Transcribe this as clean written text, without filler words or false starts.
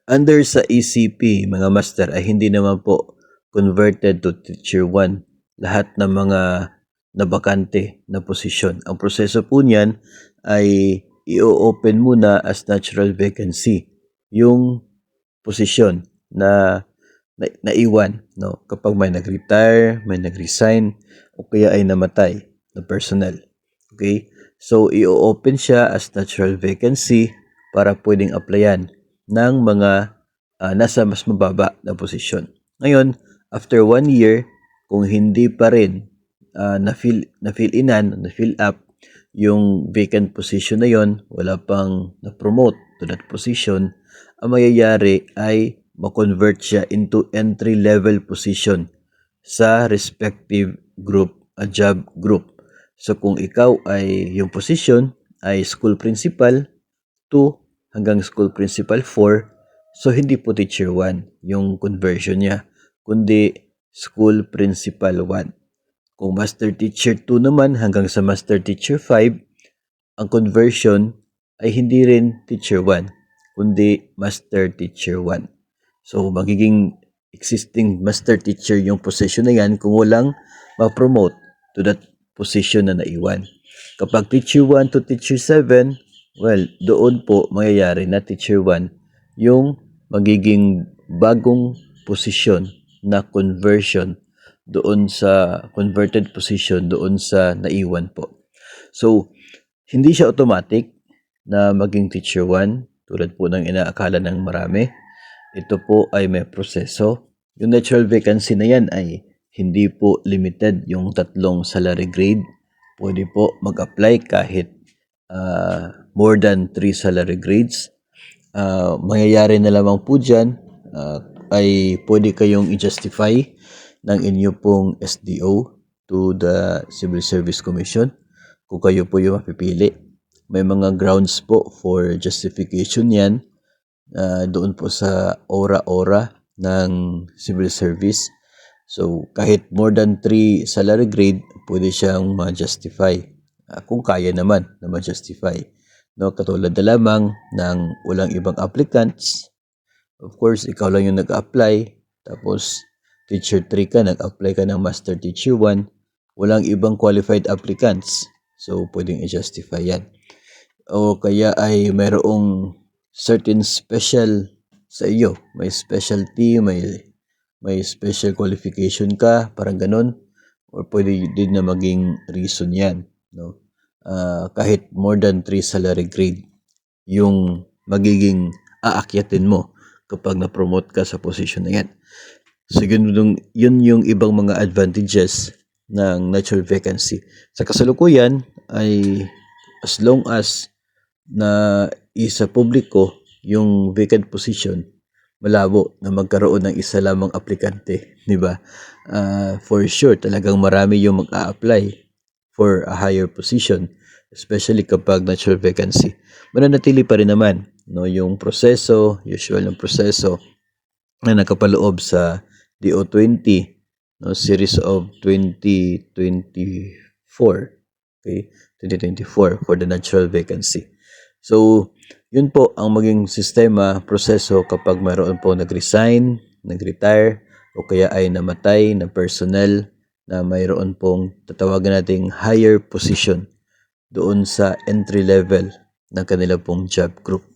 Under sa ECP, mga master, ay hindi naman po converted to Teacher 1 lahat ng mga nabakante na posisyon. Ang proseso po niyan ay i-open muna as natural vacancy yung posisyon na naiwan, no? Kapag may nag-retire, may nag-resign, o kaya ay namatay na personnel. Okay? So, i-open siya as natural vacancy para pwedeng applyan ng mga nasa mas mababa na posisyon. Ngayon, after 1 year, kung hindi pa rin na-fill up yung vacant position na yon, wala pang na-promote to that position, ang mayayari ay ma-convert siya into entry-level position sa respective group, job group. So kung ikaw ay yung position ay school principal 2 hanggang school principal 4, so hindi po teacher 1 yung conversion niya, kundi school principal 1. Kung master teacher 2 naman hanggang sa master teacher 5, ang conversion ay hindi rin teacher 1, kundi master teacher 1. So, magiging existing master teacher yung position na yan kung walang ma-promote to that position na naiwan. Kapag teacher 1 to teacher 7, well, doon po mayayari na teacher 1 yung magiging bagong posisyon na conversion doon sa converted position doon sa naiwan po. So, hindi siya automatic na maging teacher 1 tulad po ng inaakala ng marami. Ito po ay may proseso. Yung natural vacancy na yan ay hindi po limited yung 3 salary grade. Pwede po mag-apply kahit more than 3 salary grades. Mangyayari na lamang po dyan ay pwede kayong i-justify ng inyo pong SDO to the Civil Service Commission kung kayo po yung mapipili. May mga grounds po for justification yan doon po sa ora-ora ng civil service. So, kahit more than 3 salary grade, pwede siyang ma-justify kung kaya naman na ma-justify. No, katulad na lamang ng walang ibang applicants. Of course, ikaw lang yung nag-apply. Tapos, teacher 3 ka, nag-apply ka ng master teacher 1. Walang ibang qualified applicants. So, pwedeng i-justify yan. O kaya ay mayroong certain special sa iyo. May specialty, may special qualification ka, parang ganun. Or pwede din na maging reason yan. No? Kahit more than 3 salary grade yung magiging aakyatin mo kapag na-promote ka sa position na yan. So yun yung ibang mga advantages ng natural vacancy. Sa kasalukuyan ay as long as na isa publiko yung vacant position, malabo na magkaroon ng isa lamang aplikante, di ba? For sure, talagang marami yung mag-a-apply for a higher position, especially kapag natural vacancy. Mananatili pa rin naman no, yung proseso, usual ng proseso na nakapaloob sa DO20, no, series of 2024, okay, 2024 for the natural vacancy. So, yun po ang maging sistema, proseso kapag mayroon po nag-resign, nag-retire, o kaya ay namatay na personnel na mayroon pong tatawagan nating higher position doon sa entry level ng kanila pong job group.